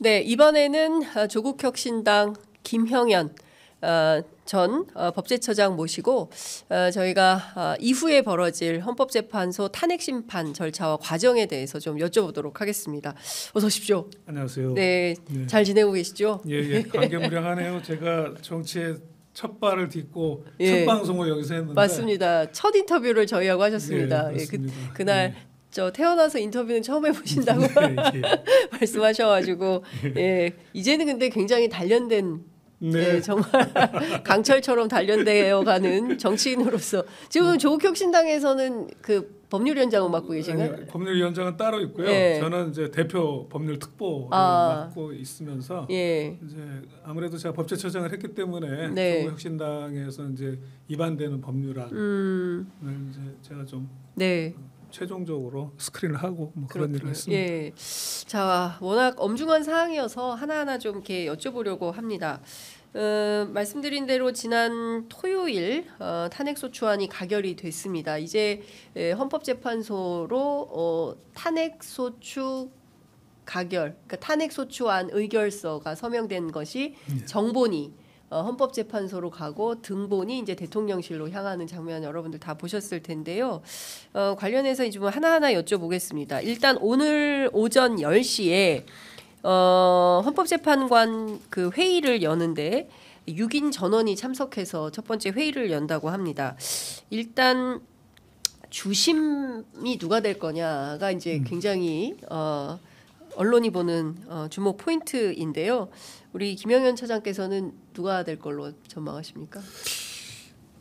네, 이번에는 조국혁신당 김형현 전 법제처장 모시고 저희가 이후에 벌어질 헌법재판소 탄핵심판 절차와 과정에 대해서 좀 여쭤보도록 하겠습니다. 어서 오십시오. 안녕하세요. 네, 네. 잘 지내고 계시죠? 예, 감개무량하네요. 제가 정치에 첫 발을 딛고 예. 첫 방송을 여기서 했는데 맞습니다. 첫 인터뷰를 저희하고 하셨습니다. 네, 맞습니다. 그날 저 태어나서 인터뷰는 처음 해보신다고 말씀하셔가지고 이제는 근데 굉장히 단련된 네. 정말 강철처럼 단련되어가는 정치인으로서 지금 조국혁신당에서는 그 법률위원장을 맡고 계신가요? 아니, 법률위원장은 따로 있고요. 예. 저는 이제 대표 법률특보를 맡고 있으면서 이제 아무래도 제가 법제처장을 했기 때문에 네. 조국혁신당에서 이제 입안되는 법률안을 이제 제가 좀 최종적으로 스크린을 하고 뭐 그런 일을 했습니다. 예. 자, 워낙 엄중한 사항이어서 하나하나 좀 이렇게 여쭤보려고 합니다. 말씀드린 대로 지난 토요일 탄핵소추안이 가결이 됐습니다. 이제 헌법재판소로 탄핵소추 가결, 그러니까 탄핵소추안 의결서가 서명된 것이 정본이 헌법재판소로 가고 등본이 이제 대통령실로 향하는 장면 여러분들 다 보셨을 텐데요. 관련해서 이제 뭐 하나하나 여쭤보겠습니다. 일단 오늘 오전 10시에 헌법재판관 그 회의를 여는데 6인 전원이 참석해서 첫 번째 회의를 연다고 합니다. 일단 주심이 누가 될 거냐가 이제 굉장히 언론이 보는 주목 포인트인데요. 우리 김영현 차장께서는 누가 될 걸로 전망하십니까?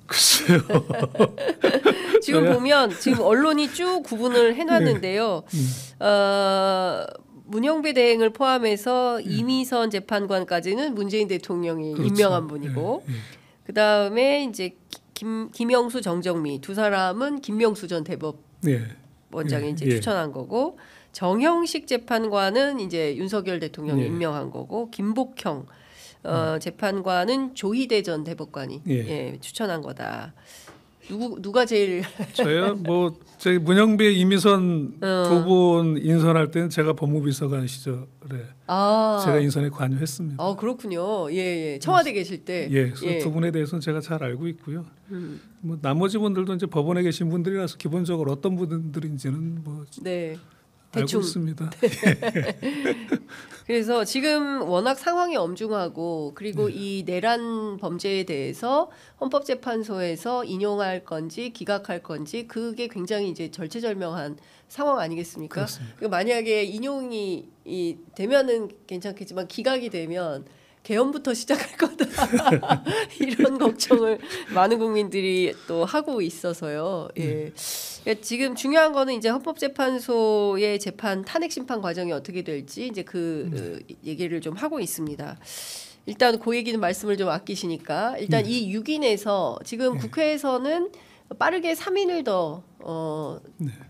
글쎄요. 지금 보면 지금 언론이 쭉 구분을 해놨는데요. 문영배 대행을 포함해서 이미선 재판관까지는 문재인 대통령이 그렇죠. 임명한 분이고, 그 다음에 이제 김영수, 정정미 두 사람은 김명수 전 대법원장이 이제 추천한 거고, 정형식 재판관은 이제 윤석열 대통령이 임명한 거고, 김복형 재판관은 조희대 전 대법관이 추천한 거다. 누가 제일 저요? 뭐 저희 문영배, 이미선 두 분 인선할 때는 제가 법무비서관 시절에 제가 인선에 관여했습니다. 그렇군요. 예. 청와대 계실 때. 그래서 두 분에 대해서는 제가 잘 알고 있고요. 뭐 나머지 분들도 이제 법원에 계신 분들이라서 기본적으로 어떤 분들인지는 뭐 알고 있습니다. 그래서 지금 워낙 상황이 엄중하고 그리고 이 내란 범죄에 대해서 헌법재판소에서 인용할 건지 기각할 건지 그게 굉장히 이제 절체절명한 상황 아니겠습니까? 그렇습니다. 만약에 인용이 되면은 괜찮겠지만 기각이 되면 개헌부터 시작할 거다 이런 걱정을 많은 국민들이 또 하고 있어서요. 지금 중요한 거는 이제 헌법재판소의 재판 탄핵 심판 과정이 어떻게 될지 이제 얘기를 좀 하고 있습니다. 일단 그 얘기는 말씀을 좀 아끼시니까 일단 이 6인에서 지금 국회에서는 빠르게 3인을 더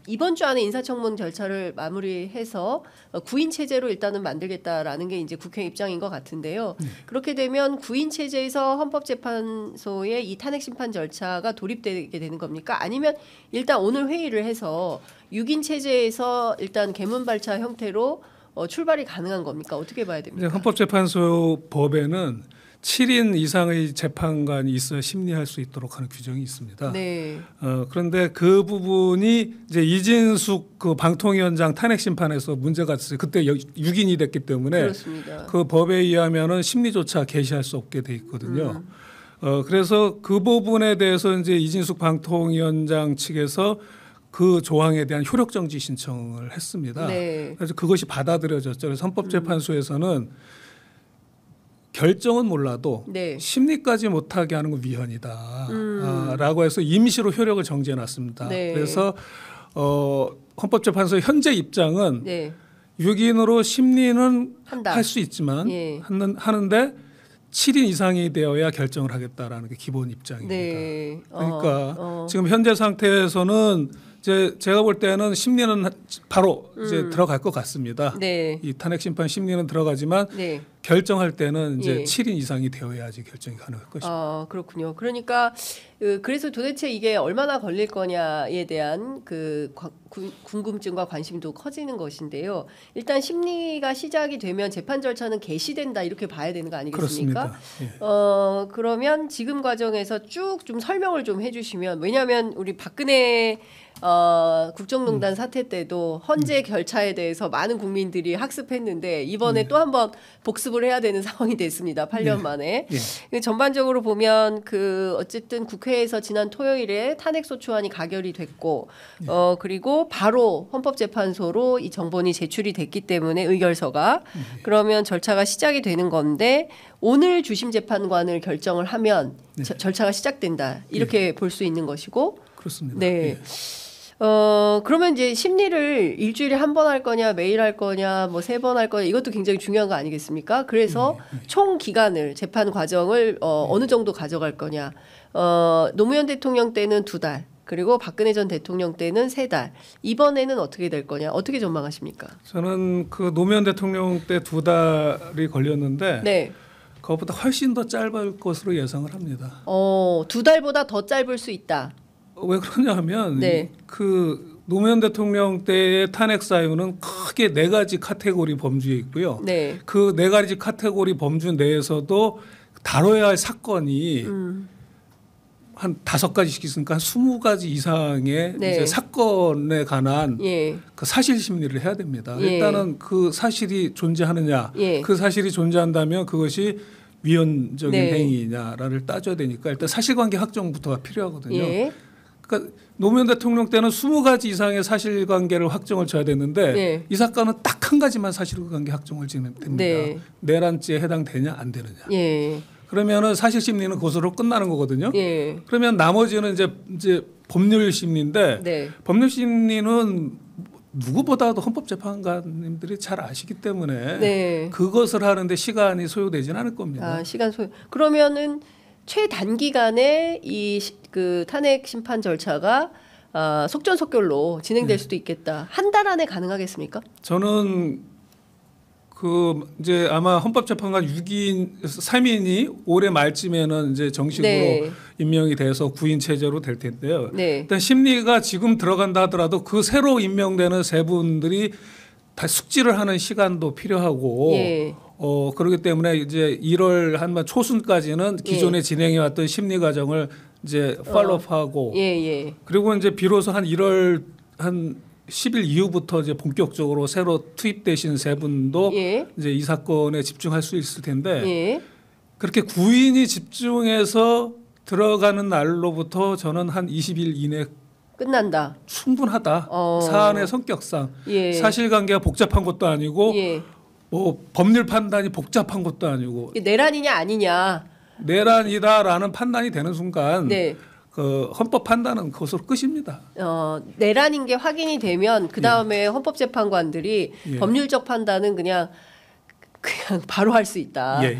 이번 주 안에 인사청문 절차를 마무리해서 9인 체제로 일단은 만들겠다라는 게 이제 국회 입장인 것 같은데요. 그렇게 되면 9인 체제에서 헌법재판소의 이 탄핵 심판 절차가 도입되게 되는 겁니까? 아니면 일단 오늘 회의를 해서 6인 체제에서 일단 개문발차 형태로 출발이 가능한 겁니까? 어떻게 봐야 됩니까? 헌법재판소 법에는 7인 이상의 재판관이 있어야 심리할 수 있도록 하는 규정이 있습니다. 그런데 그 부분이 이제 이진숙 그 방통위원장 탄핵 심판에서 문제가 있어요. 그때 6인이 됐기 때문에 그렇습니다. 그 법에 의하면은 심리조차 개시할 수 없게 돼 있거든요. 그래서 그 부분에 대해서 이제 이진숙 방통위원장 측에서 그 조항에 대한 효력 정지 신청을 했습니다. 그래서 그것이 받아들여졌죠. 그래서 헌법재판소에서는 결정은 몰라도 심리까지 못하게 하는 건 위헌이다 라고 해서 임시로 효력을 정지해놨습니다. 그래서 헌법재판소 현재 입장은 6인으로 심리는 할 수 있지만 하는데 7인 이상이 되어야 결정을 하겠다라는 게 기본 입장입니다. 그러니까 지금 현재 상태에서는 이제 제가 볼 때는 심리는 바로 이제 들어갈 것 같습니다. 네. 이 탄핵 심판 심리는 들어가지만 네. 결정할 때는 이제 예. 7인 이상이 되어야지 결정이 가능할 것입니다. 아, 그렇군요. 그러니까 그래서 도대체 이게 얼마나 걸릴 거냐에 대한 그 궁금증과 관심도 커지는 것인데요. 일단 심리가 시작이 되면 재판 절차는 개시된다 이렇게 봐야 되는 거 아니겠습니까? 그렇습니다. 예. 그러면 지금 과정에서 쭉 좀 설명을 좀 해주시면, 왜냐하면 우리 박근혜 국정농단 사태 때도 헌재 절차에 대해서 많은 국민들이 학습했는데 이번에 또 한번 복습을 해야 되는 상황이 됐습니다. 8년 만에. 전반적으로 보면 어쨌든 국회에서 지난 토요일에 탄핵소추안이 가결이 됐고 그리고 바로 헌법재판소로 이 정본이 제출이 됐기 때문에 의결서가 그러면 절차가 시작이 되는 건데 오늘 주심 재판관을 결정을 하면 절차가 시작된다 이렇게 볼 수 있는 것이고. 그렇습니다. 네. 예. 그러면 이제 심리를 일주일에 한 번 할 거냐, 매일 할 거냐, 뭐 3번 할 거냐, 이것도 굉장히 중요한 거 아니겠습니까? 그래서 총 기간을, 재판 과정을 어느 정도 가져갈 거냐. 노무현 대통령 때는 2달, 그리고 박근혜 전 대통령 때는 3달. 이번에는 어떻게 될 거냐, 어떻게 전망하십니까? 저는 그 노무현 대통령 때 2달이 걸렸는데 네. 그것보다 훨씬 더 짧을 것으로 예상을 합니다. 2달보다 더 짧을 수 있다. 왜 그러냐면 네. 그 노무현 대통령 때의 탄핵 사유는 크게 4가지 카테고리 범주에 있고요. 네. 그 4가지 카테고리 범주 내에서도 다뤄야 할 사건이 한 5가지씩 있으니까 한 20가지 이상의 네. 이제 사건에 관한 예. 그 사실 심리를 해야 됩니다. 예. 일단은 그 사실이 존재하느냐, 예. 그 사실이 존재한다면 그것이 위헌적인 네. 행위냐를 따져야 되니까 일단 사실관계 확정부터가 필요하거든요. 예. 그러니까 노무현 대통령 때는 20가지 이상의 사실관계를 확정을 줘야 됐는데 네. 이 사건은 딱 한 가지만 사실관계 확정을 지면 됩니다. 네. 내란죄에 해당되냐 안 되느냐. 예. 그러면은 사실 심리는 그것으로 끝나는 거거든요. 예. 그러면 나머지는 이제 법률 심리인데 네. 법률 심리는 누구보다도 헌법재판관님들이 잘 아시기 때문에 네. 그것을 하는데 시간이 소요되지는 않을 겁니다. 시간 소요. 그러면은 최단기간에 그 탄핵 심판 절차가 속전속결로 진행될 수도 있겠다. 한 달 안에 가능하겠습니까? 저는 그 이제 아마 헌법재판관 6인 3인이 올해 말쯤에는 이제 정식으로 네. 임명이 돼서 9인 체제로 될 텐데요. 네. 일단 심리가 지금 들어간다 하더라도 그 새로 임명되는 세 분들이 다 숙지를 하는 시간도 필요하고 예. 그렇기 때문에 이제 1월 한 초순까지는 기존에 진행해 왔던 심리 과정을 이제 팔로우하고 예. 그리고 이제 비로소 한 1월 한 10일 이후부터 이제 본격적으로 새로 투입되신 세 분도 예. 이제 이 사건에 집중할 수 있을 텐데 예. 그렇게 9인이 집중해서 들어가는 날로부터 저는 한 20일 이내 끝난다. 충분하다. 사안의 성격상 예. 사실관계가 복잡한 것도 아니고 예. 뭐 법률 판단이 복잡한 것도 아니고 이게 내란이냐 아니냐. 내란이다라는 판단이 되는 순간 네. 그 헌법 판단은 그것으로 끝입니다. 내란인 게 확인이 되면 그 다음에 헌법재판관들이 예. 법률적 판단은 그냥 바로 할 수 있다. 예.